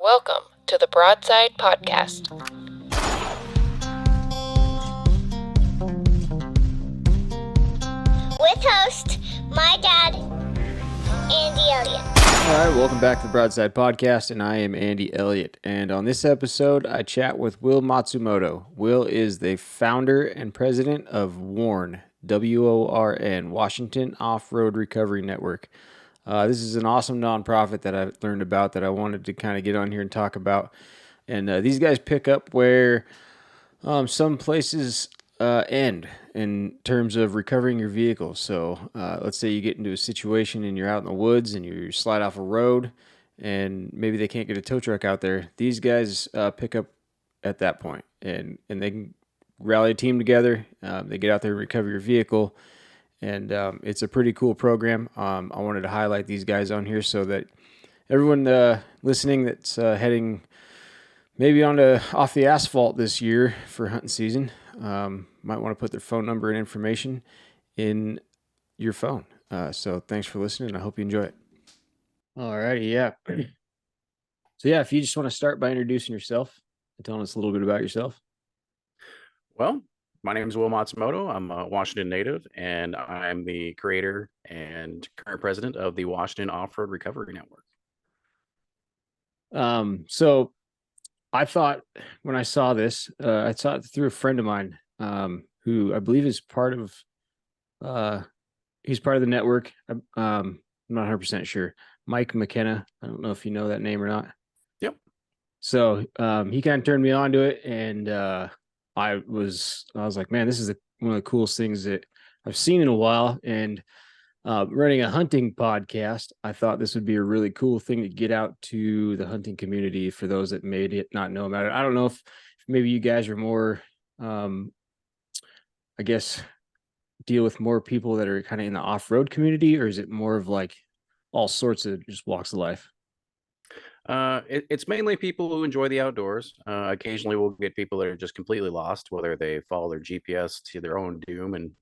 Welcome to the Broadside Podcast. With host, my dad, Andy Elliott. All right, welcome back to the Broadside Podcast, and I am Andy Elliott. And on this episode, I chat with Will Matsumoto. Will is the founder and president of WORN, W-O-R-N, Washington Offroad Recovery Network. This is an awesome nonprofit that I learned about that I wanted to kind of get on here and talk about. And these guys pick up where some places end in terms of recovering your vehicle. So let's say you get into a situation and you're out in the woods and you slide off a road and maybe they can't get a tow truck out there. These guys pick up at that point and they can rally a team together. They get out there and recover your vehicle. And it's a pretty cool program. I wanted to highlight these guys on here so that everyone listening that's heading maybe off the asphalt this year for hunting season might want to put their phone number and information in your phone. So thanks for listening. I hope you enjoy it. All righty, yeah. So yeah, if you just want to start by introducing yourself and telling us a little bit about yourself. Well, my name is Will Matsumoto. I'm a Washington native, and I'm the creator and current president of the Washington Offroad Recovery Network. So I thought when I saw this, I saw it through a friend of mine who I believe is part of, he's part of the network. I'm not 100% sure. Mike McKenna. I don't know if you know that name or not. Yep. So he kind of turned me on to it, and I was like, man, this is one of the coolest things that I've seen in a while. And running a hunting podcast, I thought this would be a really cool thing to get out to the hunting community for those that may not know about it. I don't know if maybe you guys are more, I guess, deal with more people that are kind of in the off-road community, or is it more of like all sorts of just walks of life? It's mainly people who enjoy the outdoors. Occasionally we'll get people that are just completely lost, whether they follow their GPS to their own doom, and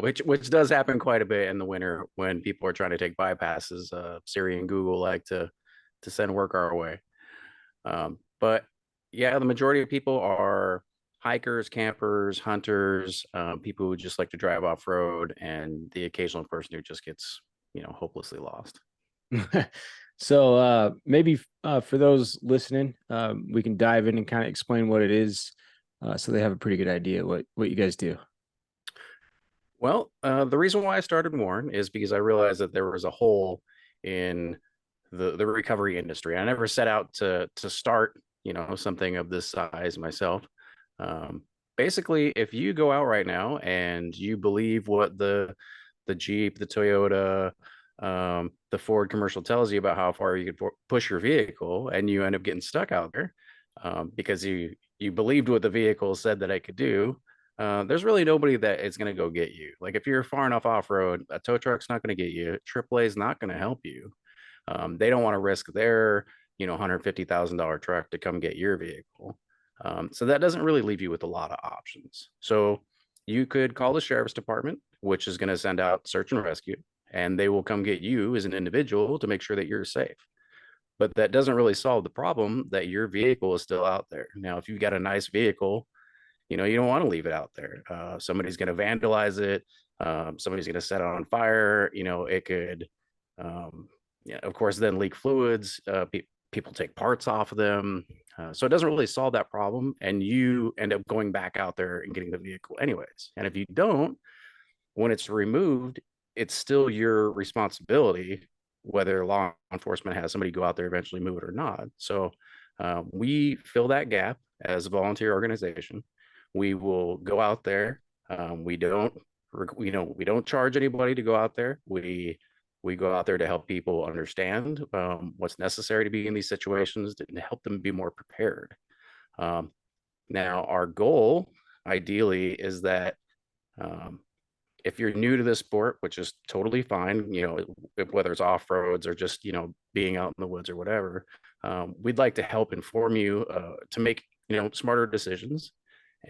which does happen quite a bit in the winter when people are trying to take bypasses. Siri and Google like to send work our way. But yeah, the majority of people are hikers, campers, hunters, people who just like to drive off-road, and the occasional person who just gets, hopelessly lost. So maybe for those listening, we can dive in and kind of explain what it is, so they have a pretty good idea what you guys do. Well, the reason why I started WORN is because I realized that there was a hole in the recovery industry. I never set out to start, something of this size myself. Basically, if you go out right now and you believe what the Jeep, the Toyota, the Ford commercial tells you about how far you could push your vehicle, and you end up getting stuck out there because you believed what the vehicle said that it could do, there's really nobody that is going to go get you. Like if you're far enough off-road, a tow truck's not going to get you. AAA is not going to help you. They don't want to risk their, $150,000 truck to come get your vehicle. So that doesn't really leave you with a lot of options. So you could call the sheriff's department, which is going to send out search and rescue, and they will come get you as an individual to make sure that you're safe. But that doesn't really solve the problem that your vehicle is still out there. Now, if you've got a nice vehicle, you don't want to leave it out there. Somebody's going to vandalize it. Somebody's going to set it on fire. It could, of course, then leak fluids. People take parts off of them. So it doesn't really solve that problem. And you end up going back out there and getting the vehicle anyways. And if you don't, when it's removed, it's still your responsibility, whether law enforcement has somebody go out there eventually move it or not. So we fill that gap as a volunteer organization. We will go out there. We don't charge anybody to go out there. We go out there to help people understand what's necessary to be in these situations and help them be more prepared. Now, our goal, ideally, is that if you're new to this sport, which is totally fine, whether it's off-roads or just, being out in the woods or whatever, we'd like to help inform you to make, smarter decisions.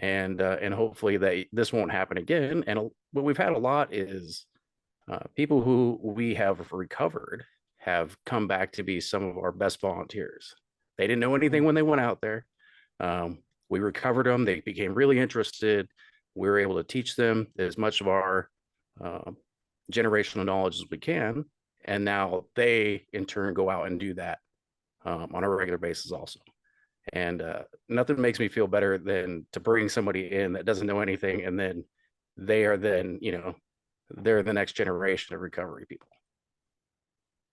And hopefully that this won't happen again. And what we've had a lot is people who we have recovered have come back to be some of our best volunteers. They didn't know anything when they went out there. We recovered them. They became really interested. We were able to teach them as much of our uh, generational knowledge as we can. And now they, in turn, go out and do that on a regular basis also. And nothing makes me feel better than to bring somebody in that doesn't know anything, and then they are then, they're the next generation of recovery people.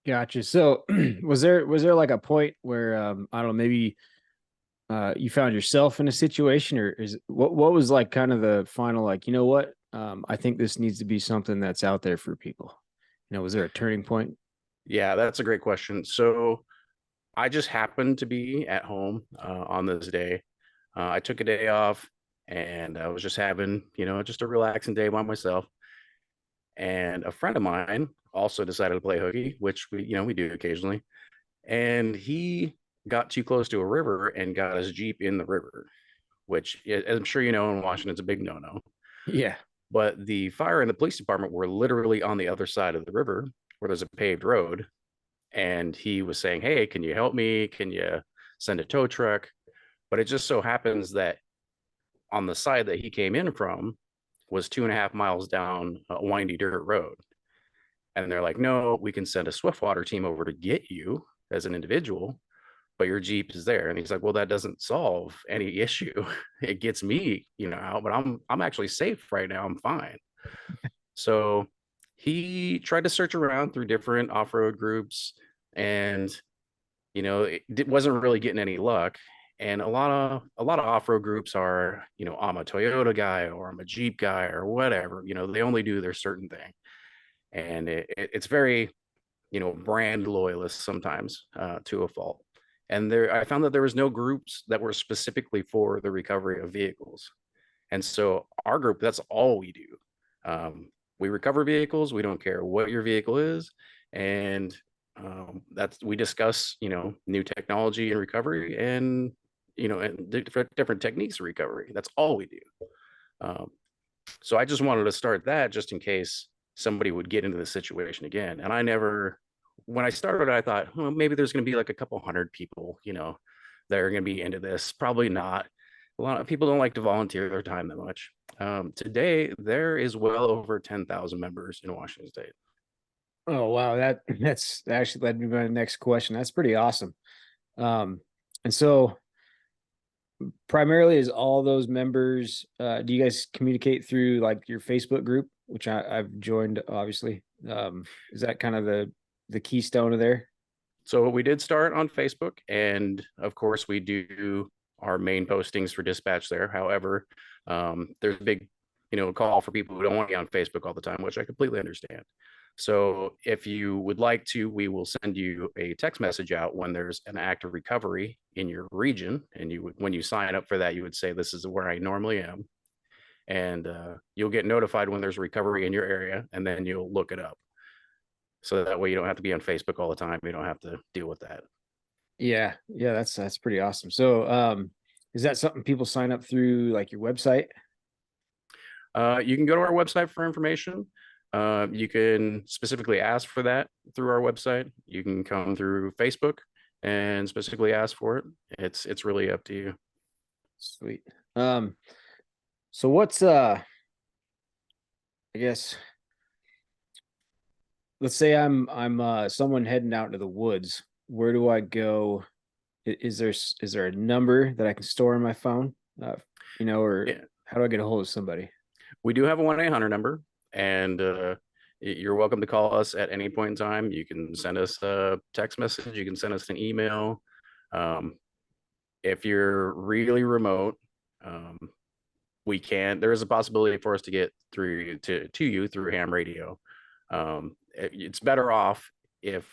Gotcha. So was there like a point where I don't know, maybe you found yourself in a situation, or is what was like kind of the final, like, you know what? I think this needs to be something that's out there for people. Was there a turning point? Yeah, that's a great question. So I just happened to be at home on this day. I took a day off and I was just having, just a relaxing day by myself. And a friend of mine also decided to play hooky, which we do occasionally. And he got too close to a river and got his Jeep in the river, which, as I'm sure you know, in Washington, it's a big no-no. Yeah. But the fire and the police department were literally on the other side of the river where there's a paved road. And he was saying, hey, can you help me? Can you send a tow truck? But it just so happens that on the side that he came in from was 2.5 miles down a windy dirt road. And they're like, no, we can send a Swiftwater team over to get you as an individual, but your Jeep is there. And he's like, well, that doesn't solve any issue. It gets me, out, but I'm actually safe right now. I'm fine. So he tried to search around through different off-road groups, and it wasn't really getting any luck. And a lot of off-road groups are, I'm a Toyota guy or I'm a Jeep guy or whatever. They only do their certain thing, and it's very, brand loyalist sometimes to a fault. And I found that there was no groups that were specifically for the recovery of vehicles. And so our group, that's all we do. We recover vehicles. We don't care what your vehicle is. And we discuss, new technology and recovery, and, and different techniques of recovery. That's all we do. So I just wanted to start that just in case somebody would get into the situation again. And when I started, I thought, well, maybe there's going to be like a couple hundred people, that are going to be into this. Probably not. A lot of people don't like to volunteer their time that much. Today, there is well over 10,000 members in Washington State. Oh wow, that's actually led me to my next question. That's pretty awesome. And so primarily is all those members, do you guys communicate through like your Facebook group, which I've joined, obviously? Is that kind of the keystone of there? So we did start on Facebook, and of course we do our main postings for dispatch there. However, there's a big, call for people who don't want to be on Facebook all the time, which I completely understand. So if you would like to, we will send you a text message out when there's an act of recovery in your region. And when you sign up for that, you would say, this is where I normally am. And you'll get notified when there's recovery in your area, and then you'll look it up. So that way you don't have to be on Facebook all the time. You don't have to deal with that. Yeah, that's pretty awesome. So is that something people sign up through like your website? You can go to our website for information. You can specifically ask for that through our website. You can come through Facebook and specifically ask for it. It's really up to you. Sweet. So what's I guess, let's say I'm someone heading out into the woods. Where do I go? Is there a number that I can store in my phone? Or Yeah. how do I get a hold of somebody? We do have a 1-800 number, and you're welcome to call us at any point in time. You can send us a text message. You can send us an email. If you're really remote, there is a possibility for us to get through to you through ham radio. It's better off if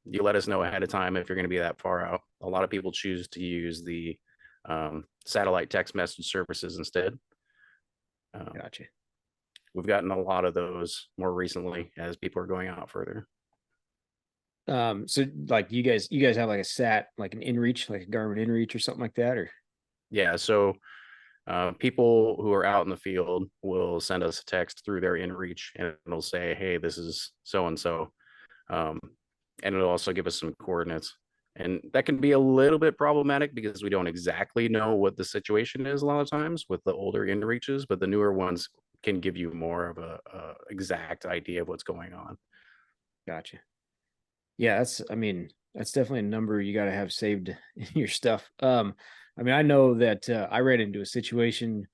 you let us know ahead of time if you're going to be that far out. A lot of people choose to use the satellite text message services instead. Gotcha. We've gotten a lot of those more recently as people are going out further. So like you guys have like a sat, like an inReach, like a Garmin inReach or something like that, or? Yeah. So people who are out in the field will send us a text through their inReach, and it'll say, hey, this is so and so. and it'll also give us some coordinates. And that can be a little bit problematic because we don't exactly know what the situation is a lot of times with the older inReaches, but the newer ones can give you more of a exact idea of what's going on. Gotcha. Yeah, that's definitely a number you got to have saved in your stuff. I know that I ran into a situation.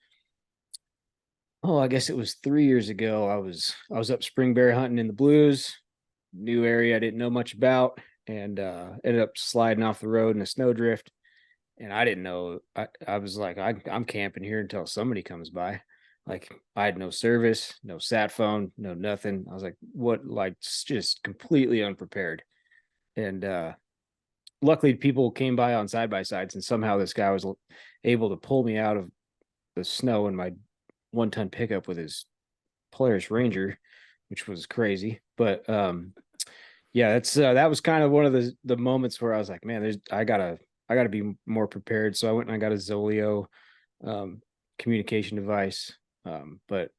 Oh, I guess it was 3 years ago. I was up spring bear hunting in the Blues, new area I didn't know much about, and ended up sliding off the road in a snowdrift. And I didn't know. I was like, I'm camping here until somebody comes by. Like I had no service, no sat phone, no nothing. I was like, what? Like just completely unprepared. And luckily, people came by on side by sides, and somehow this guy was able to pull me out of the snow in my 1-ton pickup with his Polaris Ranger, which was crazy. But yeah, that's that was kind of one of the moments where I was like, man, I gotta be more prepared. So I went and I got a Zoleo communication device. But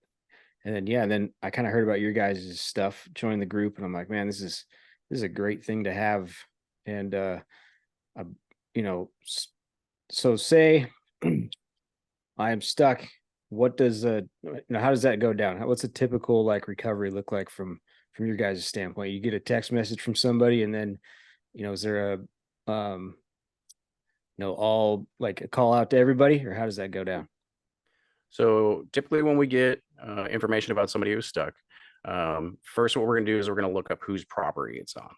and then yeah, then I kind of heard about your guys' stuff, joined the group, and I'm like, man, this is a great thing to have. And I, you know, so say I am stuck. What does how does that go down? What's a typical like recovery look like from your guys' standpoint? You get a text message from somebody, and then is there a all like a call out to everybody, or how does that go down? So typically when we get information about somebody who's stuck, first what we're going to do is we're going to look up whose property it's on.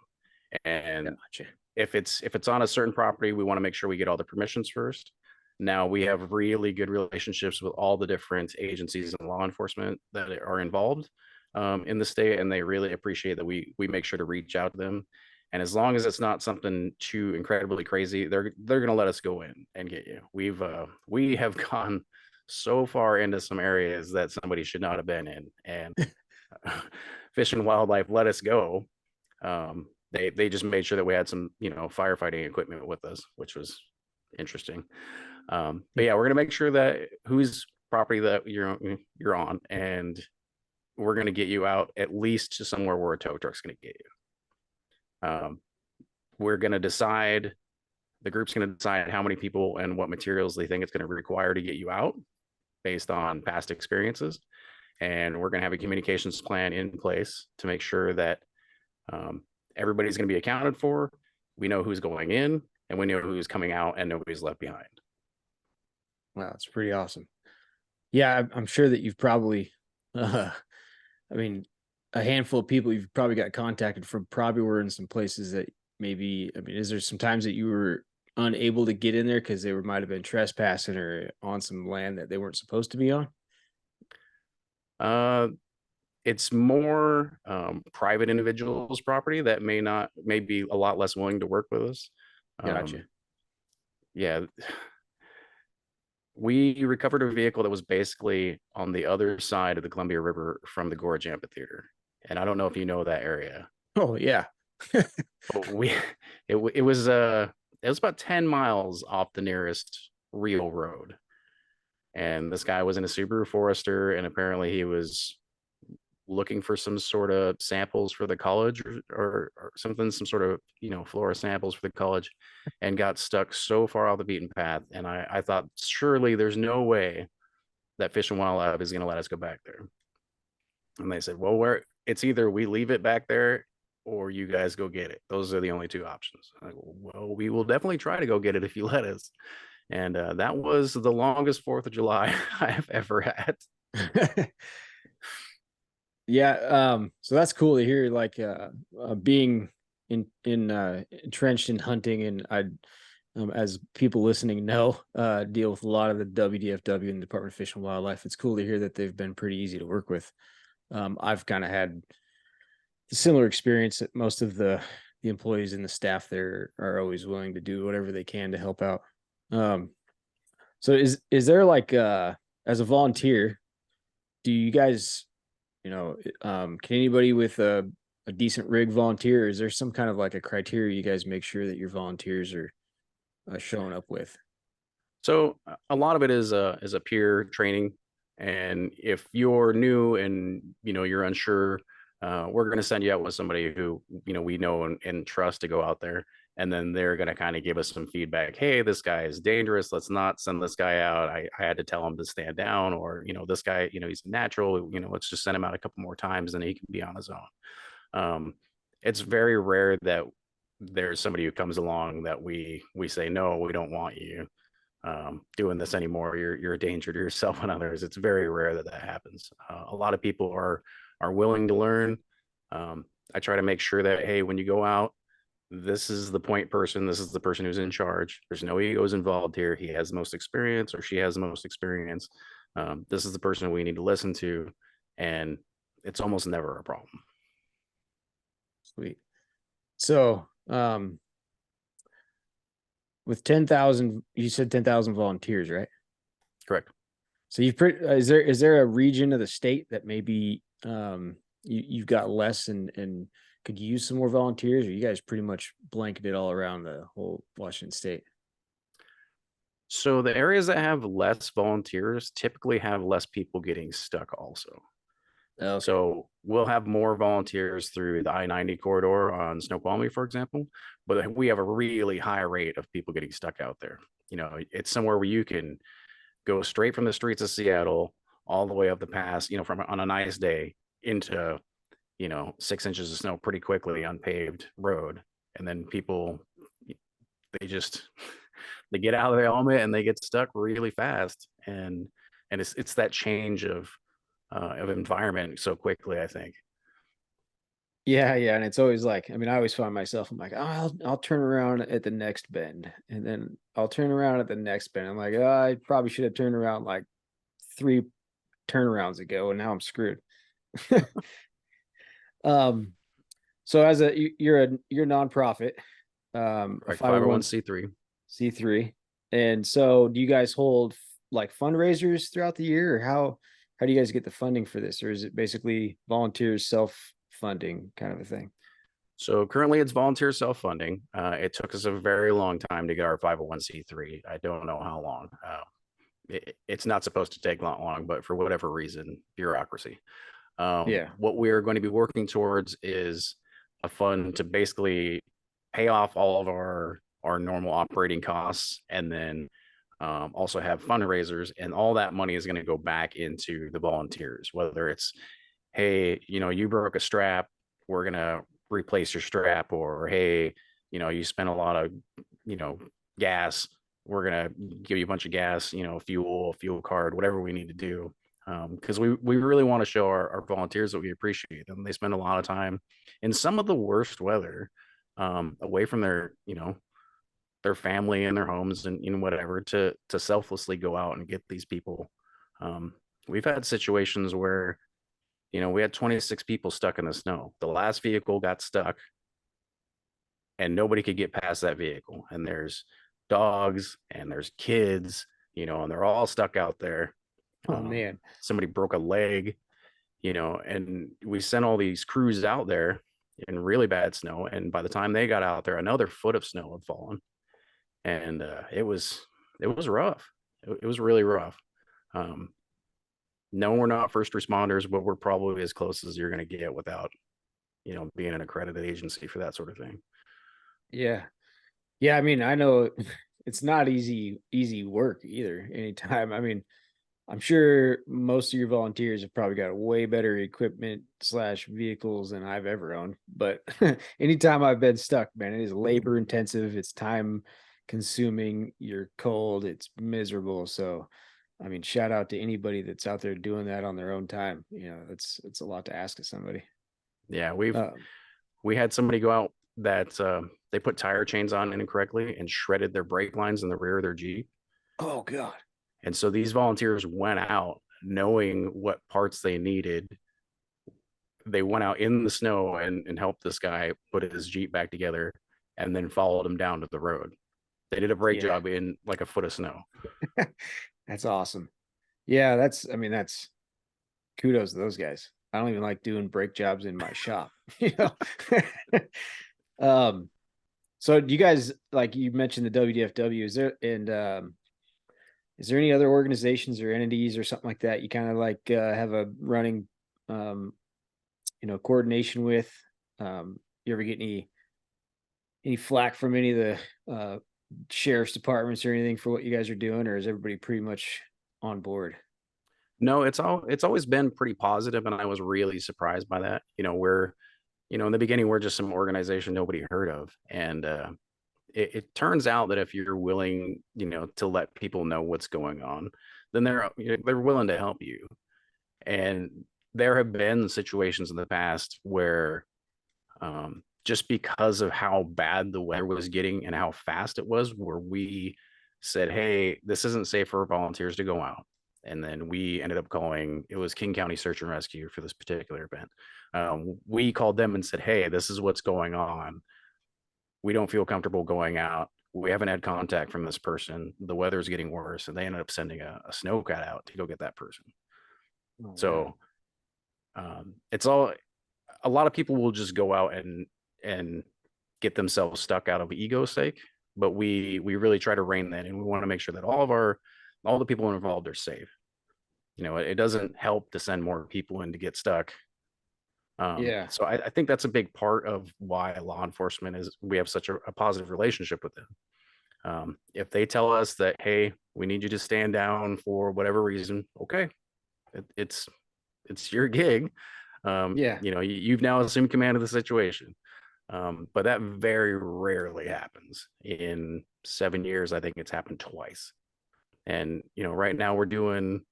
And Gotcha. if it's on a certain property, we want to make sure we get all the permissions first. Now we have really good relationships with all the different agencies and law enforcement that are involved in the state, and they really appreciate that we make sure to reach out to them. And as long as it's not something too incredibly crazy, they're gonna let us go in and get you. We have gone so far into some areas that somebody should not have been in, and Fish and Wildlife let us go. They just made sure that we had some firefighting equipment with us, which was interesting. But yeah, we're gonna make sure that whose property that you're on, and we're gonna get you out at least to somewhere where a tow truck's gonna get you. We're going to decide, the group's going to decide how many people and what materials they think it's going to require to get you out based on past experiences. And we're going to have a communications plan in place to make sure that everybody's going to be accounted for. We know who's going in and we know who's coming out, and nobody's left behind. Wow, it's pretty awesome. Yeah, I'm sure that you've probably, I mean, a handful of people you've probably got contacted from probably were in some places that maybe, is there some times that you were unable to get in there because they might have been trespassing or on some land that they weren't supposed to be on? It's more private individuals' property that may be a lot less willing to work with us. Gotcha. Yeah. We recovered a vehicle that was basically on the other side of the Columbia River from the Gorge Amphitheater. And I don't know if you know that area. Oh yeah. But it was about 10 miles off the nearest real road. And this guy was in a Subaru Forester, and apparently he was looking for some sort of samples for the college or something, some sort of flora samples for the college, and got stuck so far off the beaten path. And I thought, surely there's no way that Fish and Wildlife is going to let us go back there. And they said, well, it's either we leave it back there or you guys go get it. Those are the only two options. I'm like, well, we will definitely try to go get it if you let us. And that was the longest 4th of July I've ever had. Yeah. So that's cool to hear, like being entrenched in hunting. And as people listening know, deal with a lot of the WDFW and the Department of Fish and Wildlife. It's cool to hear that they've been pretty easy to work with. I've kind of had a similar experience that most of the employees and the staff there are always willing to do whatever they can to help out. So is there like as a volunteer, do you guys, can anybody with a decent rig volunteer? Is there some kind of like a criteria you guys make sure that your volunteers are showing up with? So a lot of it is a peer training. And if you're new and you're unsure we're going to send you out with somebody who, we know and trust to go out there. And then they're going to kind of give us some feedback. Hey, this guy is dangerous. Let's not send this guy out. I had to tell him to stand down, or, this guy, he's natural, let's just send him out a couple more times and he can be on his own. It's very rare that there's somebody who comes along that we say, no, we don't want you doing this anymore. You're a danger to yourself and others. It's very rare that happens. A lot of people are willing to learn. I try to make sure that, hey, when you go out, this is the point person. This is the person who's in charge. There's no egos involved here. He has the most experience, or she has the most experience. This is the person we need to listen to, and it's almost never a problem. Sweet. So, with 10,000, you said 10,000 volunteers, right? Correct. So is there a region of the state that maybe you've got less and could use some more volunteers, or you guys pretty much blanketed all around the whole Washington state? So the areas that have less volunteers typically have less people getting stuck also. Okay. So we'll have more volunteers through the I-90 corridor on Snoqualmie, for example, but we have a really high rate of people getting stuck out there. It's somewhere where you can go straight from the streets of Seattle all the way up the pass, from on a nice day into, 6 inches of snow pretty quickly on paved road. And then people, they just, they get out of their element and they get stuck really fast. And it's that change of environment so quickly, I think. Yeah, and it's always like, I always find myself, I'm like, oh, I'll turn around at the next bend, and then I'll turn around at the next bend. I'm like, oh, I probably should have turned around like 3 turnarounds ago, and now I'm screwed. So you're a nonprofit, Right, 501c3. C3, and so do you guys hold like fundraisers throughout the year, or how do you guys get the funding for this, or is it basically volunteers self-funding kind of a thing? So currently it's volunteer self-funding. It took us a very long time to get our 501c3. I don't know how long. It's not supposed to take that long, but for whatever reason, bureaucracy. What we're going to be working towards is a fund to basically pay off all of our normal operating costs, and then also have fundraisers, and all that money is going to go back into the volunteers, whether it's, hey, you broke a strap, we're going to replace your strap, or hey, you spent a lot of gas, we're going to give you a bunch of gas, fuel card, whatever we need to do, because we really want to show our volunteers that we appreciate them. They spend a lot of time in some of the worst weather, away from their their family and their homes and whatever, to selflessly go out and get these people. We've had situations where we had 26 people stuck in the snow. The last vehicle got stuck and nobody could get past that vehicle, and there's dogs and there's kids, and they're all stuck out there. Oh man. Somebody broke a leg, and we sent all these crews out there in really bad snow, and by the time they got out there, another foot of snow had fallen, and it was rough. It was really rough. No, we're not first responders, but we're probably as close as you're going to get without being an accredited agency for that sort of thing. Yeah. I know it's not easy work either. Anytime. I'm sure most of your volunteers have probably got way better equipment / vehicles than I've ever owned. But anytime I've been stuck, man, it is labor intensive. It's time consuming. You're cold. It's miserable. So, shout out to anybody that's out there doing that on their own time. It's a lot to ask of somebody. Yeah, we had somebody go out that they put tire chains on incorrectly and shredded their brake lines in the rear of their Jeep. Oh God. And so these volunteers went out knowing what parts they needed. They went out in the snow and helped this guy put his Jeep back together, and then followed him down to the road. They did a brake job in like a foot of snow. That's awesome. Yeah, that's kudos to those guys. I don't even like doing brake jobs in my shop. So do you guys, like you mentioned the WDFW, is there any other organizations or entities or something like that you kind of like have a running coordination with? You ever get any flack from any of the sheriff's departments or anything for what you guys are doing, or is everybody pretty much on board? No, it's always been pretty positive, and I was really surprised by that. In the beginning, we're just some organization nobody heard of, and it turns out that if you're willing, to let people know what's going on, then they're willing to help you. And there have been situations in the past where, just because of how bad the weather was getting and how fast it was, where we said, "Hey, this isn't safe for volunteers to go out." And then we ended up calling, it was King County Search and Rescue for this particular event. We called them and said, "Hey, this is what's going on. We don't feel comfortable going out. We haven't had contact from this person. The weather's getting worse." And they ended up sending a snow cat out to go get that person. Oh, So it's all, a lot of people will just go out and get themselves stuck out of ego's sake, but we really try to rein that in. We want to make sure that all the people involved are safe. It doesn't help to send more people in to get stuck. yeah, So I think that's a big part of why law enforcement is, we have such a positive relationship with them. If they tell us that, "Hey, we need you to stand down for whatever reason," okay, it's your gig. yeah, You've now assumed command of the situation. But that very rarely happens. In 7 years, I think it's happened twice. And right now we're doing,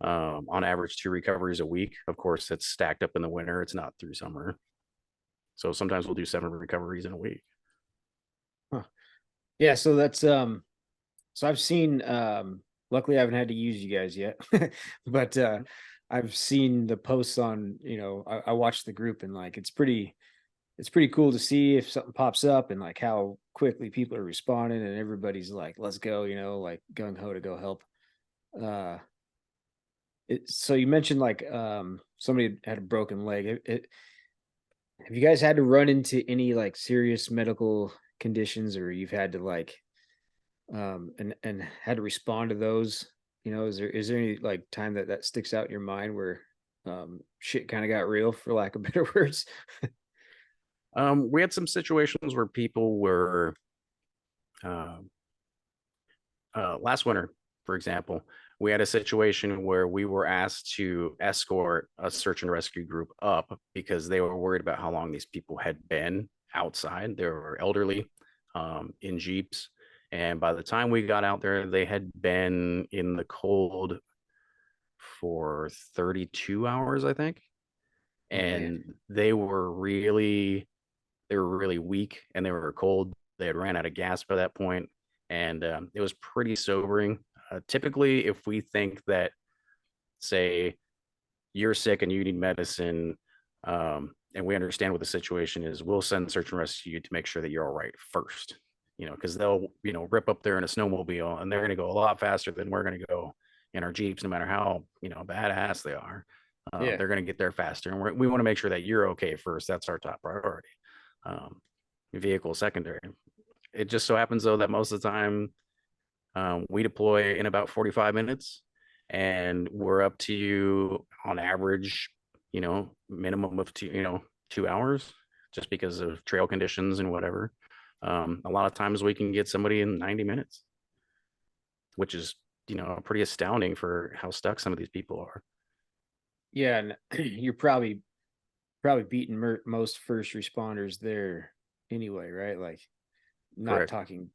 on average, 2 recoveries a week. Of course, it's stacked up in the winter. It's not through summer. So sometimes we'll do 7 recoveries in a week. huh. Yeah. So that's so I've seen. Luckily, I haven't had to use you guys yet, but I've seen the posts on. I watched the group, and like it's pretty cool to see if something pops up and like how quickly people are responding and everybody's like, let's go, like gung ho to go help. Uh, so you mentioned like somebody had a broken leg. Have you guys had to run into any like serious medical conditions, or you've had to like and had to respond to those? Is there any like time that sticks out in your mind where shit kind of got real, for lack of better words? We had some situations where people were, uh, last winter, for example, we had a situation where we were asked to escort a search and rescue group up because they were worried about how long these people had been outside. They were elderly, in Jeeps. And by the time we got out there, they had been in the cold for 32 hours, I think. Oh man. And they were really weak and they were cold. They had ran out of gas by that point, and it was pretty sobering. Typically, if we think that, say, you're sick and you need medicine, and we understand what the situation is, we'll send search and rescue to make sure that you're all right first. Because they'll rip up there in a snowmobile and they're going to go a lot faster than we're going to go in our Jeeps, no matter how badass they are. Yeah. They're going to get there faster, and we want to make sure that you're okay first. That's our top priority. Um, Vehicle secondary. It just so happens though that most of the time, we deploy in about 45 minutes, and we're up to you on average, minimum of 2 hours, just because of trail conditions and whatever. A lot of times we can get somebody in 90 minutes, which is pretty astounding for how stuck some of these people are. Yeah, and you're probably beating most first responders there anyway, right? Like not Correct. talking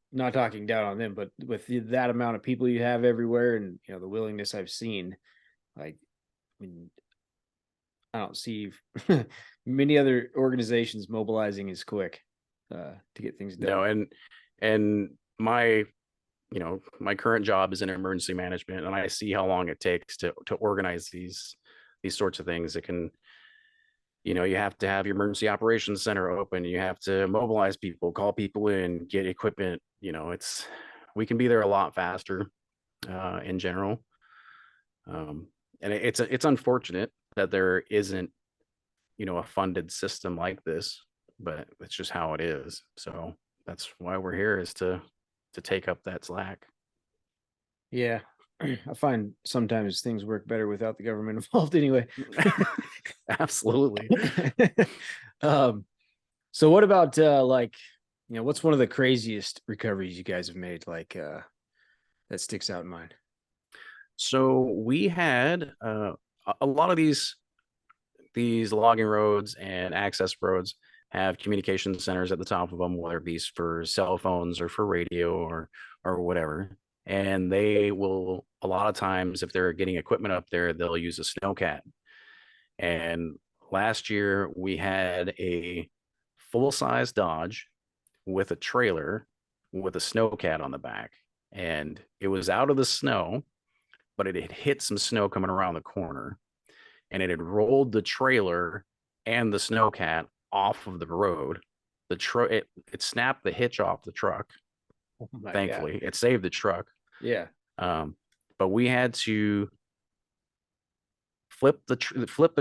down on them, but with that amount of people you have everywhere, and the willingness I've seen, like, I mean, I don't see many other organizations mobilizing as quick to get things No, done. and my current job is in emergency management, and I see how long it takes to organize these sorts of things. It can, you have to have your emergency operations center open. You have to mobilize people, call people in, get equipment. We can be there a lot faster, in general. Um, and it's unfortunate that there isn't, a funded system like this, but it's just how it is. So that's why we're here, is to take up that slack. Yeah. I find sometimes things work better without the government involved anyway. Absolutely. um, so what about like, what's one of the craziest recoveries you guys have made, like that sticks out in mind? So we had a lot of these logging roads and access roads have communication centers at the top of them, whether it be for cell phones or for radio or whatever. And they will, a lot of times, if they're getting equipment up there, they'll use a snowcat. And last year we had a full-size Dodge with a trailer with a snowcat on the back. And it was out of the snow, but it had hit some snow coming around the corner, and it had rolled the trailer and the snowcat off of the road. It snapped the hitch off the truck. Oh my Thankfully, God. it saved the truck. Yeah. But we had to flip the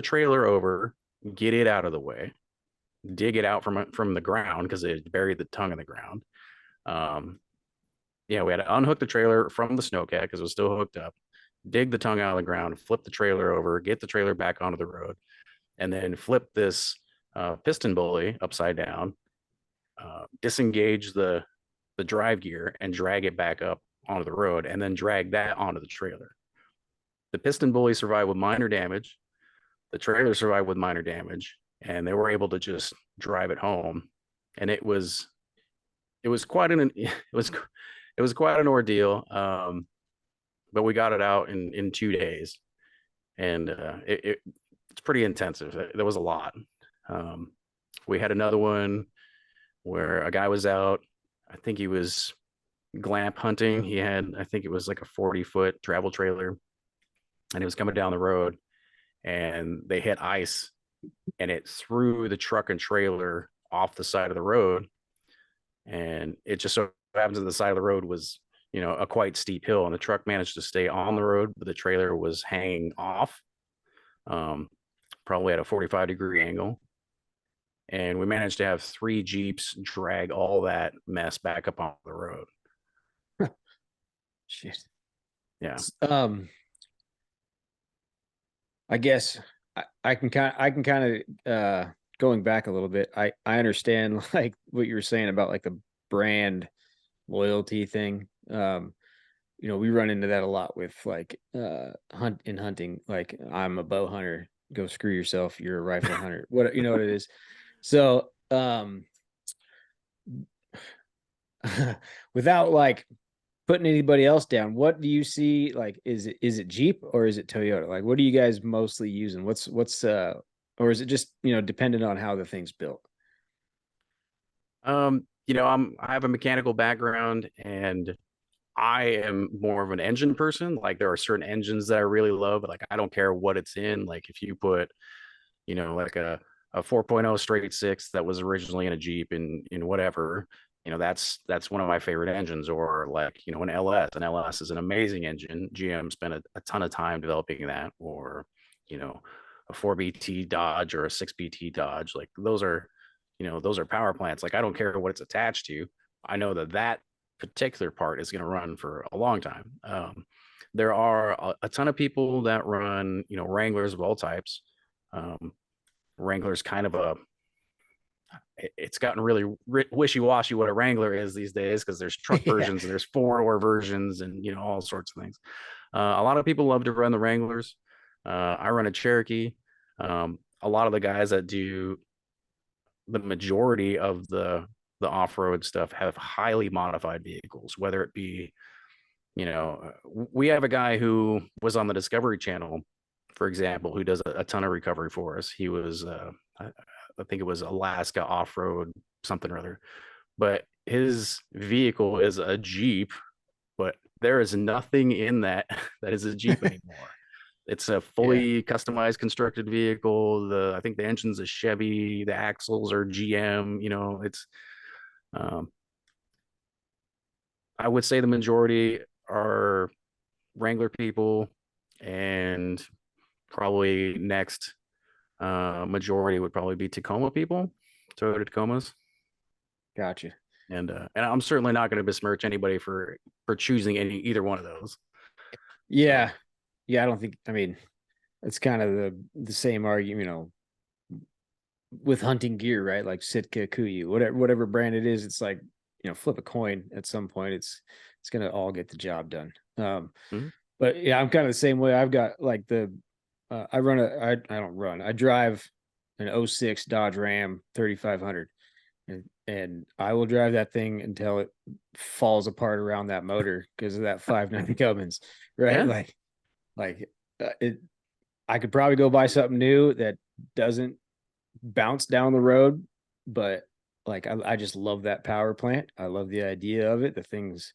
trailer over, get it out of the way, dig it out from the ground because it had buried the tongue in the ground. Yeah, we had to unhook the trailer from the snowcat because it was still hooked up, dig the tongue out of the ground, flip the trailer over, get the trailer back onto the road, and then flip this piston bully upside down, disengage the drive gear and drag it back up onto the road, and then drag that onto the trailer. The piston bully survived with minor damage. The trailer survived with minor damage, and they were able to just drive it home. And it was quite an ordeal. But we got it out in 2 days, and it's pretty intensive. There was a lot. We had another one where a guy was out. I think he was glamp hunting. He had, I think it was like a 40-foot travel trailer, and he was coming down the road, and they hit ice, and it threw the truck and trailer off the side of the road. And it just so happens that the side of the road was, a quite steep hill, and the truck managed to stay on the road, but the trailer was hanging off, probably at a 45-degree angle. And we managed to have 3 Jeeps drag all that mess back up on the road. Shit. Yeah. I guess I can kind of going back a little bit. I understand like what you were saying about like the brand loyalty thing. We run into that a lot with like hunting. Like, I'm a bow hunter. Go screw yourself. You're a rifle hunter. What you know what it is. So without like putting anybody else down, what do you see? Like, is it Jeep or is it Toyota? Like, what are you guys mostly using? What's or is it just dependent on how the thing's built? I have a mechanical background, and I am more of an engine person. Like, there are certain engines that I really love, but like I don't care what it's in. Like, if you put, like a 4.0 straight six that was originally in a Jeep in whatever, that's one of my favorite engines. Or like, an LS is an amazing engine. GM spent a ton of time developing that. Or, a 4BT Dodge or a 6BT Dodge. Like, those are power plants. Like, I don't care what it's attached to. I know that particular part is going to run for a long time. There are a ton of people that run, Wranglers of all types. Wrangler's kind of it's gotten really wishy-washy what a Wrangler is these days, because there's truck versions and there's 4-door versions and all sorts of things. A lot of people love to run the Wranglers. I run a Cherokee. A lot of the guys that do the majority of the off-road stuff have highly modified vehicles, whether it be, we have a guy who was on the Discovery Channel, for example, who does a ton of recovery for us. He was, I think it was Alaska off-road something or other, but his vehicle is a Jeep, but there is nothing in that is a Jeep anymore. It's a fully customized constructed vehicle. I think the engine's a Chevy, the axles are GM. It's I would say the majority are Wrangler people, and probably next majority would probably be Tacoma people, Toyota Tacomas. Gotcha. And I'm certainly not going to besmirch anybody for choosing either one of those. Yeah. Yeah. I don't think, I mean, it's kind of the same argument, with hunting gear, right? Like Sitka, Kuiu, whatever brand it is, it's like, flip a coin at some point. It's gonna all get the job done. Mhm. But yeah, I'm kind of the same way. I've got like I don't run. I drive an '06 Dodge Ram 3500, and I will drive that thing until it falls apart around that motor because of that 590 Cummins, right? Yeah. It. I could probably go buy something new that doesn't bounce down the road, but like I just love that power plant. I love the idea of it. The thing's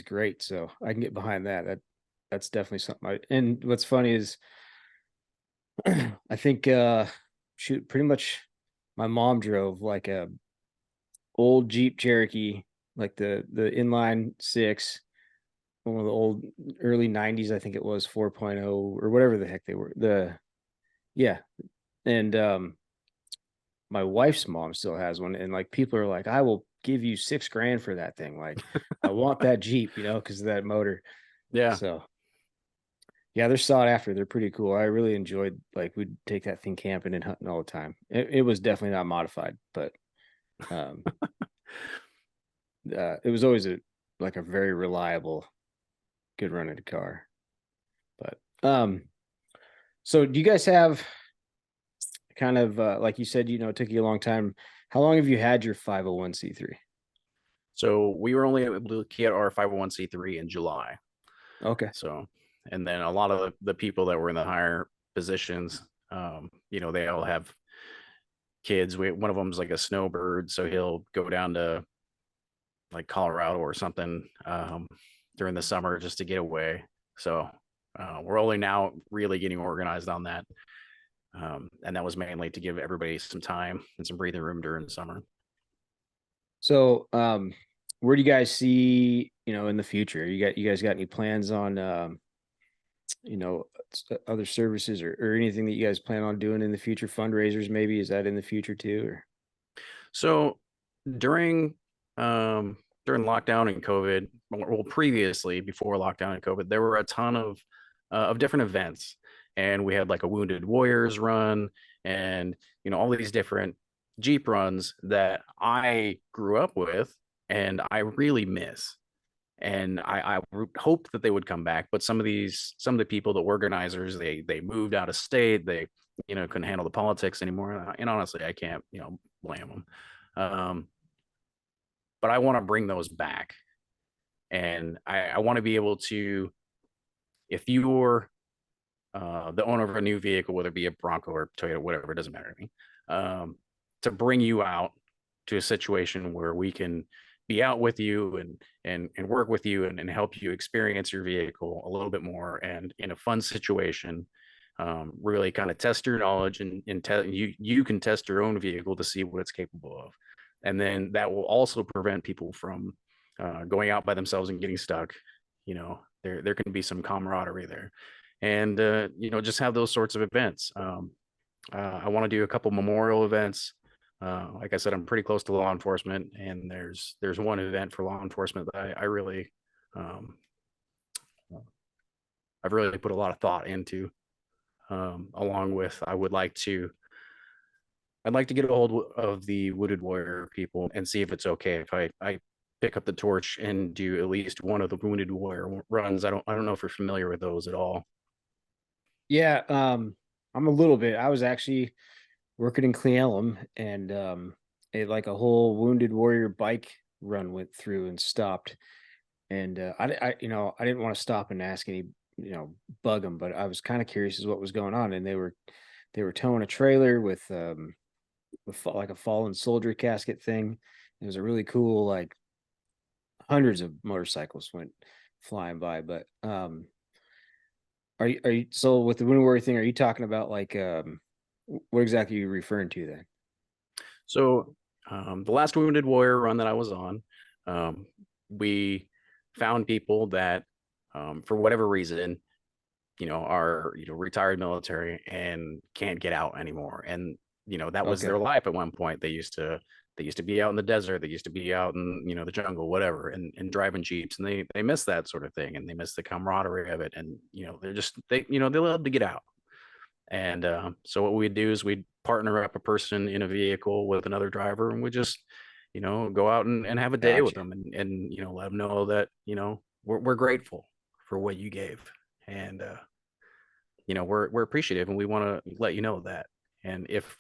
great. So I can get behind that. That's definitely something and what's funny is I think shoot, pretty much my mom drove like a old Jeep Cherokee, like the inline six, one of the old early 90s, I think it was 4.0 or whatever the heck they were. Yeah. And my wife's mom still has one, and like people are like, I will give you 6 grand for that thing. Like, I want that Jeep, because of that motor. Yeah. So yeah, they're sought after. They're pretty cool. I really enjoyed, like, we'd take that thing camping and hunting all the time. It was definitely not modified, but um it was always a very reliable, good running car. But so do you guys have kind of like you said, it took you a long time. How long have you had your 501c3? So we were only able to get our 501c3 in July. Okay. So, and then a lot of the people that were in the higher positions, they all have kids. One of them's like a snowbird, so he'll go down to like Colorado or something during the summer just to get away. So we're only now really getting organized on that. And that was mainly to give everybody some time and some breathing room during the summer. So, where do you guys see, in the future? You guys got any plans on, you know, other services or anything that you guys plan on doing in the future? Fundraisers, maybe? Is that in the future too? Or So during during lockdown and COVID, well, previously before lockdown and COVID, there were a ton of different events, and we had like a Wounded Warriors run, and all these different Jeep runs that I grew up with, and I really miss. And I hoped that they would come back, but some of the people, the organizers, they moved out of state. They couldn't handle the politics anymore, and honestly, I can't blame them. Um, but I want to bring those back. And I want to be able to, if you're the owner of a new vehicle, whether it be a Bronco or Toyota, whatever, it doesn't matter to me, to bring you out to a situation where we can be out with you and work with you and help you experience your vehicle a little bit more and in a fun situation. Really kind of test your knowledge and you can test your own vehicle to see what it's capable of. And then that will also prevent people from going out by themselves and getting stuck. There can be some camaraderie there, and just have those sorts of events. I want to do a couple memorial events. Like I said, I'm pretty close to law enforcement, and there's one event for law enforcement that I really I've really put a lot of thought into. Along with I'd like to get a hold of the Wounded Warrior people and see if it's okay if I pick up the torch and do at least one of the Wounded Warrior runs. I don't know if you're familiar with those at all. yeah, I'm a little bit. I was actually working in Cleellum, and like a whole Wounded Warrior bike run went through and stopped. And I didn't want to stop and ask any, bug them, but I was kind of curious as what was going on. And they were towing a trailer with like a fallen soldier casket thing. It was a really cool, like, hundreds of motorcycles went flying by. But are you so with the Wounded Warrior thing? Are you talking about like what exactly are you referring to then? So the last Wounded Warrior run that I was on, we found people that, for whatever reason, are retired military and can't get out anymore. And that was Okay. their life at one point. They used to be out in the desert. They used to be out in, the jungle, whatever, and driving Jeeps. And they miss that sort of thing. And they miss the camaraderie of it. And, they love to get out. And so what we'd do is we'd partner up a person in a vehicle with another driver, and we just, go out and have a day with Gotcha. them, and let them know that, we're grateful for what you gave. And, we're appreciative, and we want to let you know that. And if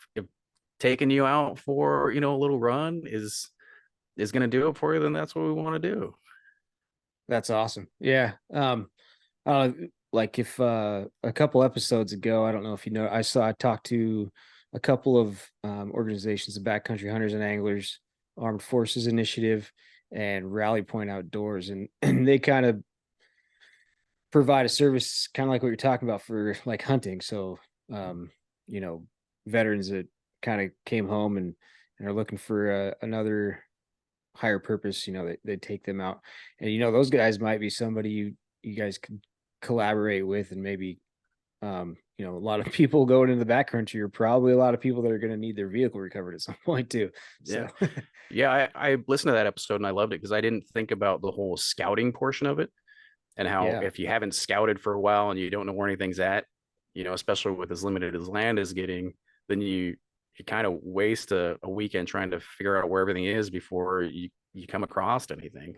taking you out for, a little run is going to do it for you, then that's what we want to do. That's awesome. Yeah. Uh, like if a couple episodes ago, I don't know if you know, I talked to a couple of organizations, the Backcountry Hunters and Anglers, Armed Forces Initiative, and Rally Point Outdoors, and, and they kind of provide a service kind of like what you're talking about for like hunting. So, um, you know, veterans that kind of came home and are looking for another higher purpose, they take them out, and those guys might be somebody you guys could collaborate with, and maybe a lot of people going into the backcountry are probably a lot of people that are going to need their vehicle recovered at some point too. Yeah. So Yeah. I listened to that episode and I loved it because I didn't think about the whole scouting portion of it, and how yeah, if you haven't scouted for a while and you don't know where anything's at, especially with as limited as land is getting, then you kind of waste a weekend trying to figure out where everything is before you come across anything,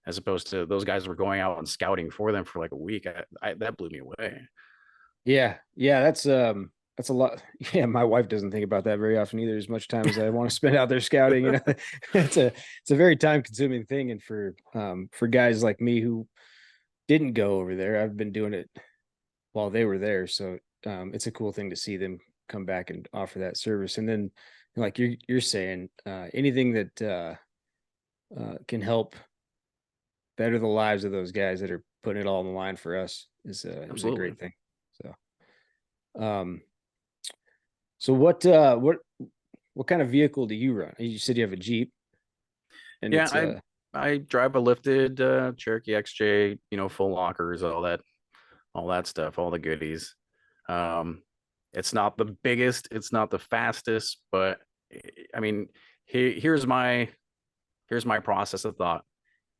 as opposed to those guys were going out and scouting for them for like a week. That blew me away. yeah, that's a lot. Yeah, my wife doesn't think about that very often either, as much time as I want to spend out there scouting. It's a very time consuming thing, and for guys like me who didn't go over there, I've been doing it while they were there. So it's a cool thing to see them come back and offer that service. And then, like you're saying, anything that can help better the lives of those guys that are putting it all on the line for us is a Absolutely. great thing. Um, so what kind of vehicle do you run? You said you have a Jeep, and Yeah, it's I drive a lifted Cherokee XJ, full lockers, all that stuff, all the goodies. Um, it's not the biggest, it's not the fastest, but I mean, here's my process of thought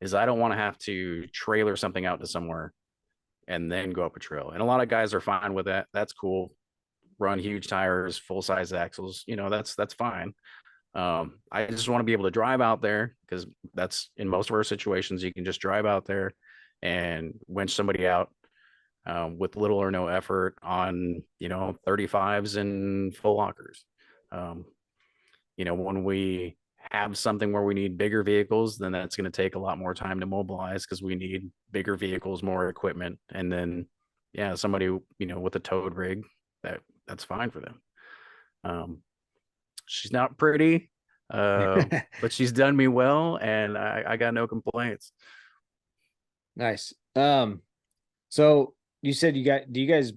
is I don't want to have to trailer something out to somewhere and then go up a trail. And a lot of guys are fine with that. That's cool. Run huge tires, full size axles, that's fine. I just want to be able to drive out there, because that's in most of our situations, you can just drive out there and winch somebody out with little or no effort on 35s and full lockers. um, when we have something where we need bigger vehicles, then that's going to take a lot more time to mobilize, because we need bigger vehicles, more equipment, and then yeah, somebody with a towed rig, that's fine for them. um, she's not pretty, but she's done me well, and I got no complaints. nice. So you said do you guys,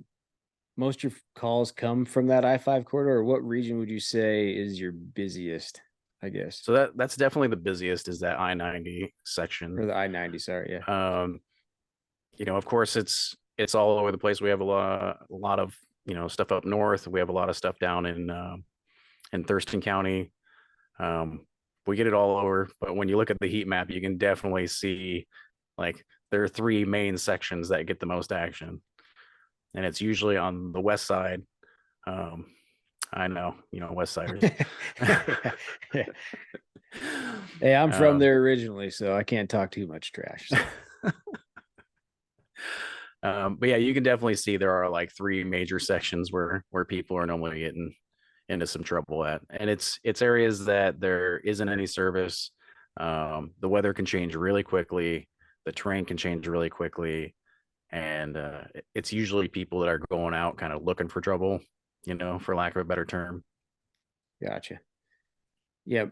most of your calls come from that I-5 corridor, or what region would you say is your busiest, I guess? So that's definitely the busiest, is that I-90 section. Or the I-90, sorry, yeah. Of course, it's all over the place. We have a lot of stuff up north. We have a lot of stuff down in Thurston County. We get it all over, but when you look at the heat map, you can definitely see, like, there are three main sections that get the most action, and it's usually on the west side. I know, west siders. Yeah. Hey, I'm from um, there originally, so I can't talk too much trash. So. but yeah, you can definitely see there are like three major sections where people are normally getting into some trouble at, and it's areas that there isn't any service. The weather can change really quickly, the terrain can change really quickly, and it's usually people that are going out kind of looking for trouble, for lack of a better term. Gotcha. Yeah,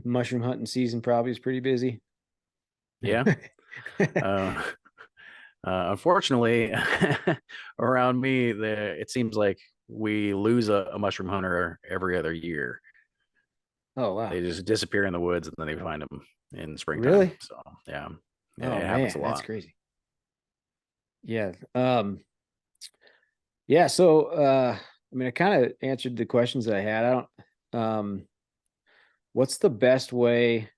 mushroom hunting season probably is pretty busy. Yeah. uh, Unfortunately, around me, it seems like we lose a mushroom hunter every other year. Oh wow. They just disappear in the woods, and then they find them in springtime. Really? So yeah, Oh it happens a man, that's lot. crazy. Yeah. Yeah, so I mean, I kind of answered the questions that I had. I don't, what's the best way?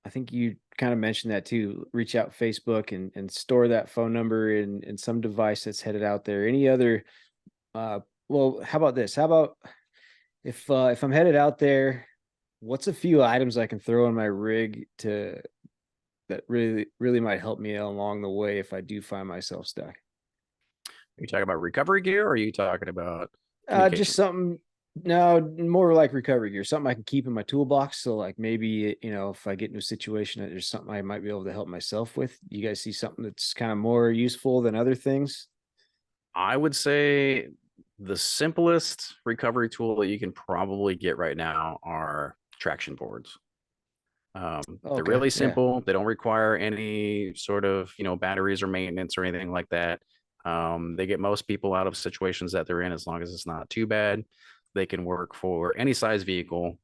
I think you kind of mentioned that too. Reach out Facebook and store that phone number in some device that's headed out there. Any other, uh, well, how about this? How about if I'm headed out there, what's a few items I can throw in my rig to that really might help me along the way if I do find myself stuck? Are you talking about recovery gear or are you talking about Just communication? something. No, more like recovery gear, something I can keep in my toolbox. So, like maybe if I get into a situation that there's something I might be able to help myself with. You guys see something that's kind of more useful than other things? I would say the simplest recovery tool that you can probably get right now are traction boards. They're Okay, really yeah, simple. They don't require any sort of, batteries or maintenance or anything like that. They get most people out of situations that they're in as long as it's not too bad. They can work for any size vehicle.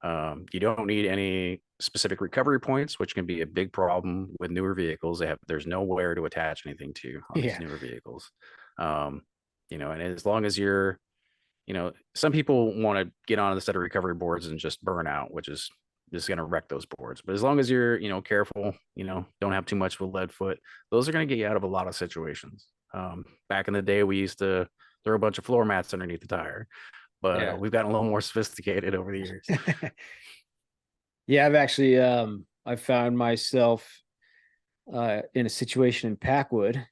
You don't need any specific recovery points, which can be a big problem with newer vehicles. There's nowhere to attach anything to on these yeah, newer vehicles. Um, and as long as you're, some people want to get on a set of recovery boards and just burn out, which is just going to wreck those boards. But as long as you're, careful, don't have too much of a lead foot, those are going to get you out of a lot of situations. Back in the day, we used to throw a bunch of floor mats underneath the tire, but yeah. we've gotten a little more sophisticated over the years. Yeah, I've actually I found myself in a situation in Packwood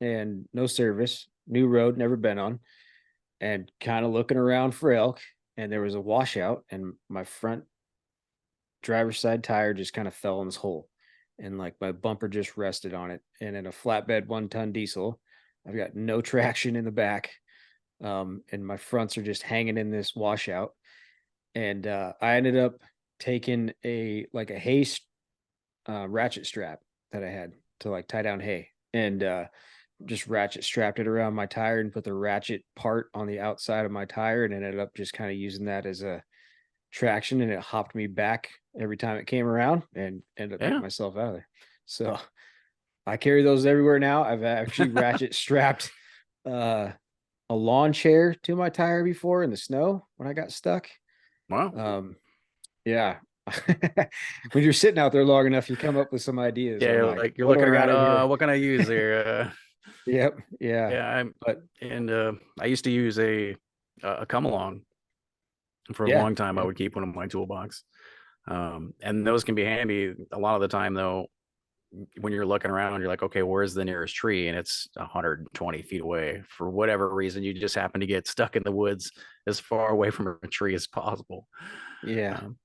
and no service, new road, never been on, and kind of looking around for elk. And there was a washout, and my front driver's side tire just kind of fell in this hole. And like my bumper just rested on it. And in a flatbed 1 ton diesel, I've got no traction in the back. And my fronts are just hanging in this washout. And I ended up taking a hay ratchet strap that I had to like tie down hay, and just ratchet strapped it around my tire and put the ratchet part on the outside of my tire, and ended up just kind of using that as a traction, and it hopped me back every time it came around and ended up getting Yeah. myself out of there. So I carry those everywhere now. I've actually ratchet strapped uh, a lawn chair to my tire before in the snow when I got stuck. Wow. Um, yeah. When you're sitting out there long enough, you come up with some ideas. I'm Yeah, like, like you're what do looking I got around. in here? What can I use there? Yep. Yeah. Yeah, But I used to use a come along for a yeah. long time. I Yep. would keep one in my toolbox, and those can be handy a lot of the time. Though, when you're looking around, you're like, okay, where's the nearest tree? And it's 120 feet away. For whatever reason, you just happen to get stuck in the woods as far away from a tree as possible. Yeah. Um,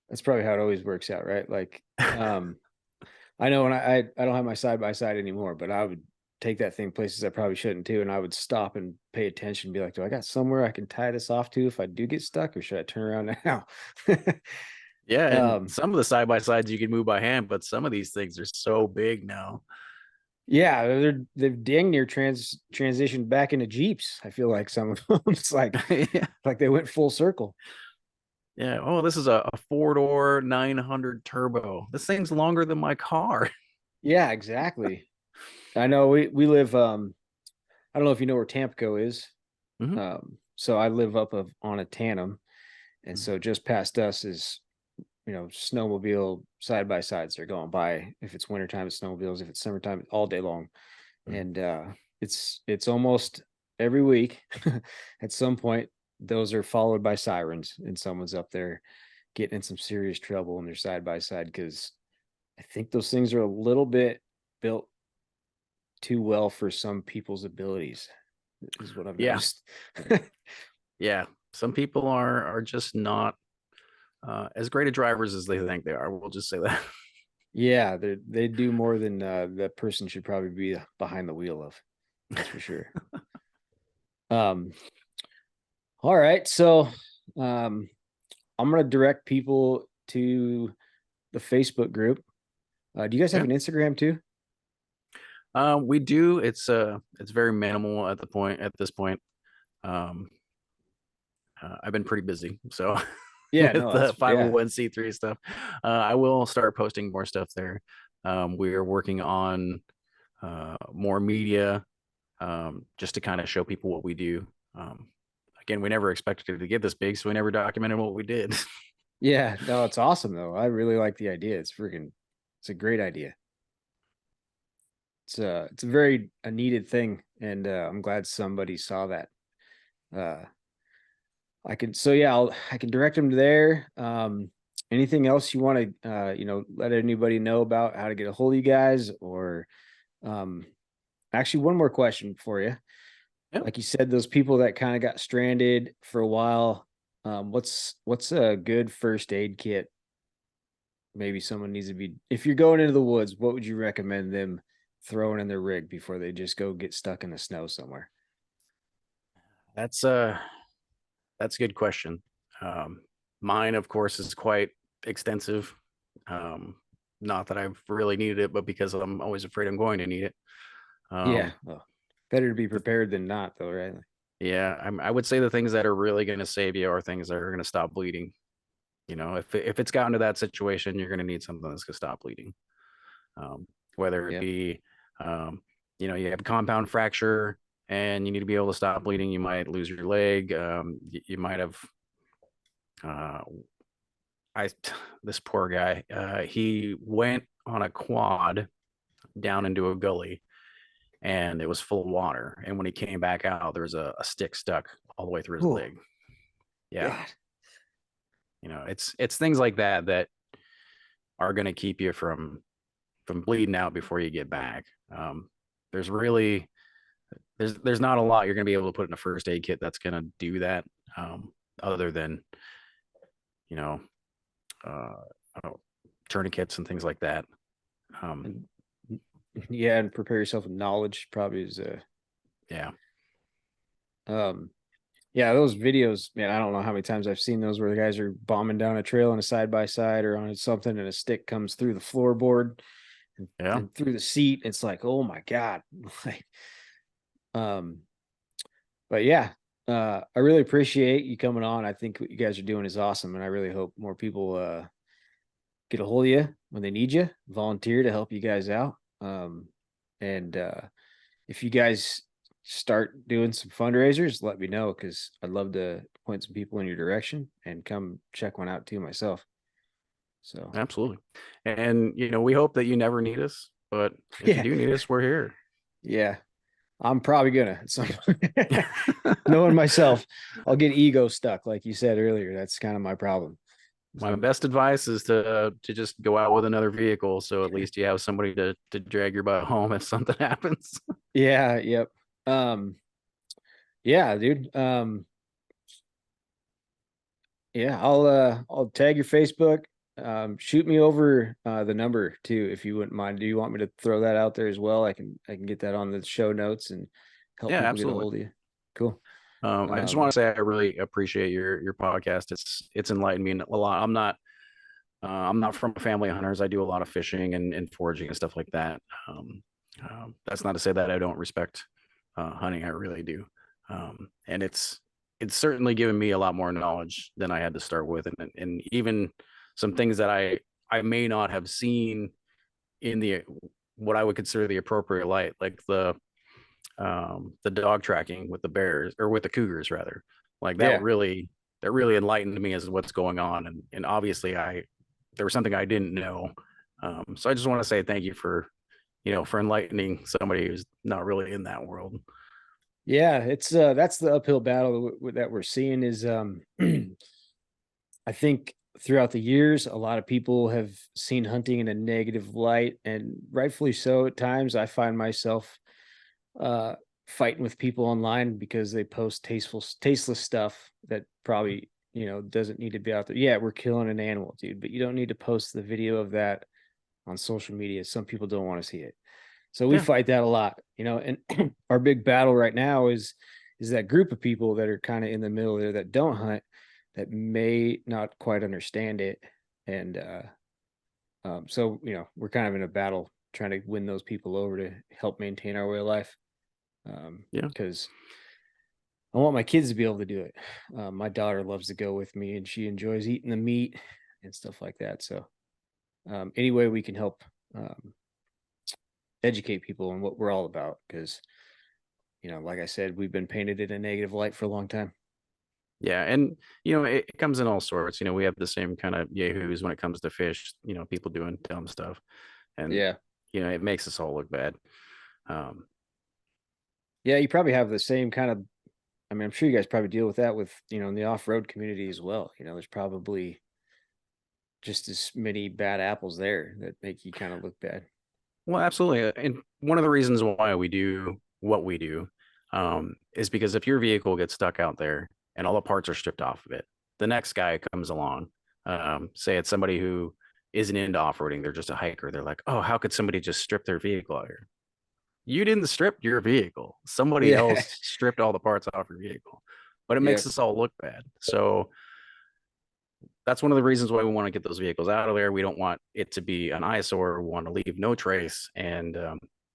That's probably how it always works out, right? Like, I know when I don't have my side by side anymore, but I would take that thing places I probably shouldn't too. And I would stop and pay attention and be like, do I got somewhere I can tie this off to if I do get stuck, or should I turn around now? yeah, and um, some of the side by sides you can move by hand, but some of these things are so big now. yeah, they've dang near transitioned back into Jeeps. I feel like some of them, it's Yeah. like they went full circle. Yeah. Oh, this is a 4-door 900 turbo. This thing's longer than my car. Yeah, exactly. I know we live I don't know if you know where Tampico is. Mhm. So I live on a tandem, and so just past us is snowmobile side by sides. They're going by. If it's wintertime, it's snowmobiles. If it's summertime, all day long. Mhm. And it's almost every week at some point those are followed by sirens, and someone's up there getting in some serious trouble in their side by side, because I think those things are a little bit built too well for some people's abilities, is what I've Yeah. noticed. Yeah. Some people are just not as great of drivers as they think they are. We'll just say that. Yeah, they do more than that person should probably be behind the wheel of. That's for sure. Um, all right, so um, I'm gonna direct people to the Facebook group. Do you guys have Yeah. an Instagram too? We do. It's very minimal at this point. Um, I've been pretty busy, so Yeah, with no, the that's yeah, 501c3 stuff, I will start posting more stuff there. We are working on more media. just to kind of show people what we do. Again, we never expected it to get this big, so we never documented what we did. Yeah, no, it's awesome though. I really like the idea. It's a great idea. It's a very a needed thing, and I'm glad somebody saw that. Uh, I can direct them to there. Anything else you want to let anybody know about how to get a hold of you guys, or um, actually one more question for you. Yeah. Like you said, those people that kind of got stranded for a while, what's a good first aid kit? Maybe someone needs to be, if you're going into the woods, what would you recommend them throwing in their rig before they just go get stuck in the snow somewhere? That's a that's a good question. Mine, of course, is quite extensive. Um, Not that I've really needed it, but because I'm always afraid I'm going to need it. Yeah, Um, well, better to be prepared than not, though, right? yeah, I would say the things that are really going to save you are things that are going to stop bleeding. If it's gotten to that situation, you're going to need something that's going to stop bleeding. Whether it Yeah, be, you have a compound fracture and you need to be able to stop bleeding. You might lose your leg. You might have, uh, I, this poor guy, he went on a quad down into a gully and it was full of water. And when he came back out, there was a stick stuck all the way through his oh leg. Yeah. God, It's things like that that are going to keep you from bleeding out before you get back. There's really there's not a lot you're going to be able to put in a first aid kit that's going to do that, other than you know uh, tourniquets and things like that. Um, and yeah, and prepare yourself with knowledge. Probably is yeah, um yeah, those videos, man, I don't know how many times I've seen those where the guys are bombing down a trail on a side by side or on something and a stick comes through the floorboard yeah, and through the seat. It's like, oh my God. Like, um, but yeah, I really appreciate you coming on. I think what you guys are doing is awesome. And I really hope more people get a hold of you when they need you, volunteer to help you guys out. And if you guys start doing some fundraisers, let me know because I'd love to point some people in your direction and come check one out too myself. So absolutely. And we hope that you never need us, but if you yeah, do need us, we're here. yeah, I'm probably gonna. So knowing myself, I'll get ego stuck, like you said earlier. That's kind of my problem. My So best advice is to just go out with another vehicle, so at least you have somebody to drag your butt home if something happens. yeah, yep. Um, yeah, dude. Yeah, I'll tag your Facebook. Shoot me over the number too if you wouldn't mind. Do you want me to throw that out there as well? I can get that on the show notes and help Yeah, people get a absolutely. hold of you. Cool. I just want to say I really appreciate your podcast. It's enlightened me a lot. I'm not from a family of hunters. I do a lot of fishing and foraging and stuff like that. That's not to say that I don't respect hunting. I really do. And it's certainly given me a lot more knowledge than I had to start with, and even some things that I may not have seen in the what I would consider the appropriate light, like the dog tracking with the bears or with the cougars rather. Like Yeah. that really enlightened me as to what's going on, and obviously there was something I didn't know. So I just want to say thank you for enlightening somebody who's not really in that world. Yeah, it's that's the uphill battle that we're seeing is I think throughout the years a lot of people have seen hunting in a negative light and rightfully so at times. I find myself uh fighting with people online because they post tasteless stuff that probably doesn't need to be out there. Yeah, we're killing an animal, dude, but you don't need to post the video of that on social media. Some people don't want to see it, so we Yeah, fight that a lot, and our big battle right now is that group of people that are kind of in the middle there that don't hunt, that may not quite understand it. And so we're kind of in a battle trying to win those people over to help maintain our way of life. yeah, Because I want my kids to be able to do it. My daughter loves to go with me and she enjoys eating the meat and stuff like that. So any way we can help um, educate people on what we're all about, because like I said, we've been painted in a negative light for a long time. Yeah, and it comes in all sorts. We have the same kind of yahoos when it comes to fish. People doing dumb stuff, and Yeah. it makes us all look bad. Yeah, you probably have the same kind of. I mean, I'm sure you guys probably deal with that with in the off-road community as well. There's probably just as many bad apples there that make you kind of look bad. Well, absolutely, and one of the reasons why we do what we do is because if your vehicle gets stuck out there and all the parts are stripped off of it, the next guy comes along. Say it's somebody who isn't into off-roading; they're just a hiker. They're like, "Oh, how could somebody just strip their vehicle out here?" You didn't strip your vehicle. Somebody Yeah. else stripped all the parts off your vehicle, but it Yep. makes us all look bad. So that's one of the reasons why we want to get those vehicles out of there. We don't want it to be an eyesore. We want to leave no trace. And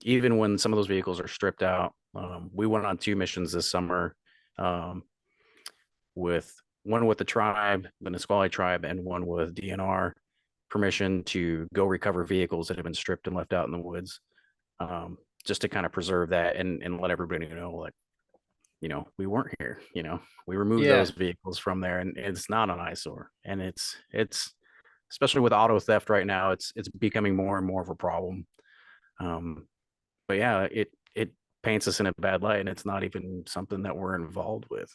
even when some of those vehicles are stripped out, we went on 2 missions this summer, with one with the tribe, the Nisqually tribe, and one with DNR permission to go recover vehicles that have been stripped and left out in the woods, just to kind of preserve that and let everybody know, like, we weren't here. We removed Yeah. those vehicles from there, and it's not an eyesore. And it's especially with auto theft right now, it's becoming more and more of a problem. But yeah, it paints us in a bad light, and it's not even something that we're involved with.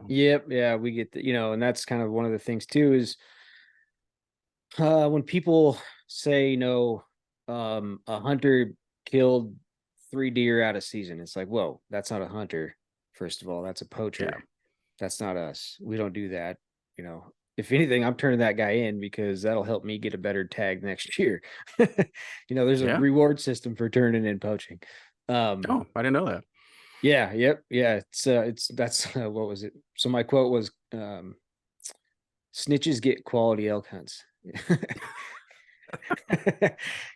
Yep. Yeah, we get and that's kind of one of the things too is when people say, a hunter killed 3 deer out of season, it's like, whoa, that's not a hunter. First of all, that's a poacher. Yeah. That's not us. We don't do that. If anything, I'm turning that guy in because that'll help me get a better tag next year. There's a Yeah. reward system for turning in poaching. Oh, I didn't know that. Yeah, yep, yeah. That's what was it? So my quote was, "Snitches get quality elk hunts,"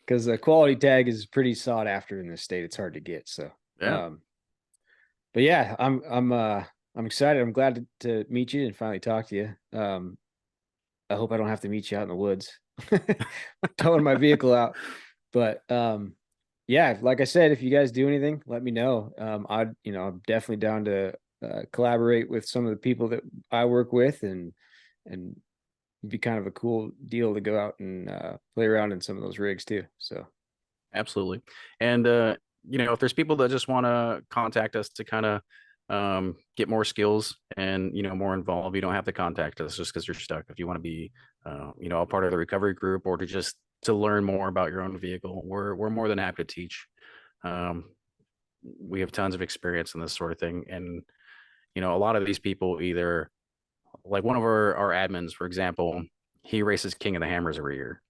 because the quality tag is pretty sought after in this state. It's hard to get. So, Yeah. but yeah, I'm excited. I'm glad to meet you and finally talk to you. I hope I don't have to meet you out in the woods, towing my vehicle out. But yeah, like I said, if you guys do anything, let me know. I'm definitely down to collaborate with some of the people that I work with, and it'd be kind of a cool deal to go out and play around in some of those rigs too. So Absolutely. And if there's people that just want to contact us to kind of get more skills and more involved, you don't have to contact us just because you're stuck. If you want to be a part of the recovery group, or to learn more about your own vehicle, we're more than happy to teach. We have tons of experience in this sort of thing, and a lot of these people, either like one of our admins, for example, he races King of the Hammers every year,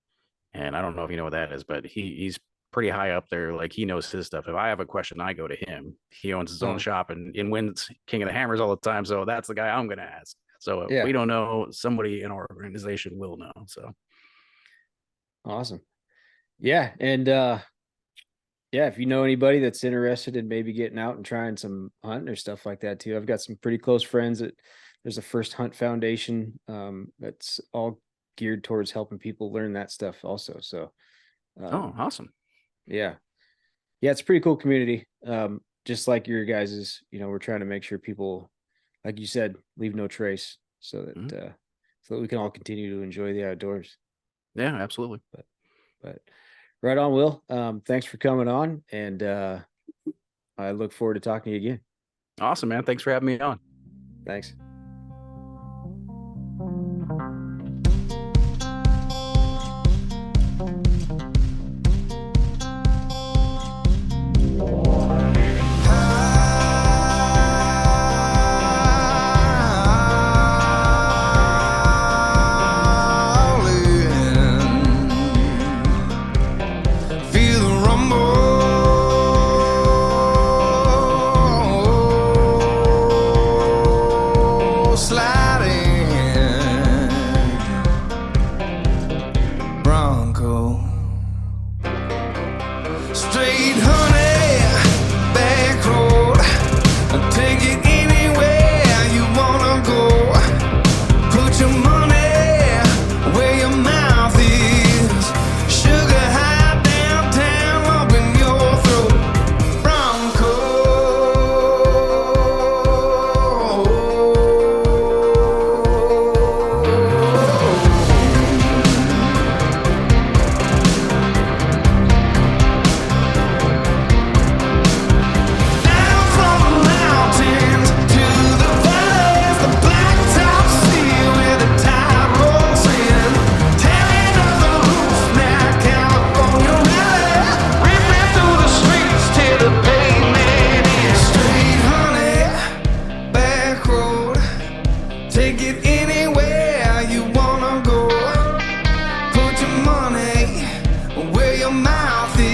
and I don't know if you know what that is, but he's pretty high up there. Like, he knows his stuff. If I have a question, I go to him. He owns his own shop and wins King of the Hammers all the time. So that's the guy I'm going to ask. So if we don't know, somebody in our organization will know. So awesome. Yeah. And yeah, if you know anybody that's interested in maybe getting out and trying some hunting or stuff like that too, I've got some pretty close friends that there's a First Hunt Foundation that's all geared towards helping people learn that stuff also. So awesome. Yeah, it's a pretty cool community. Just like your guys's, we're trying to make sure people, like you said, leave no trace, so that we can all continue to enjoy the outdoors. Yeah, absolutely. But right on, Will. Thanks for coming on, and I look forward to talking to you again. Awesome, man. Thanks for having me on. Thanks. mouth is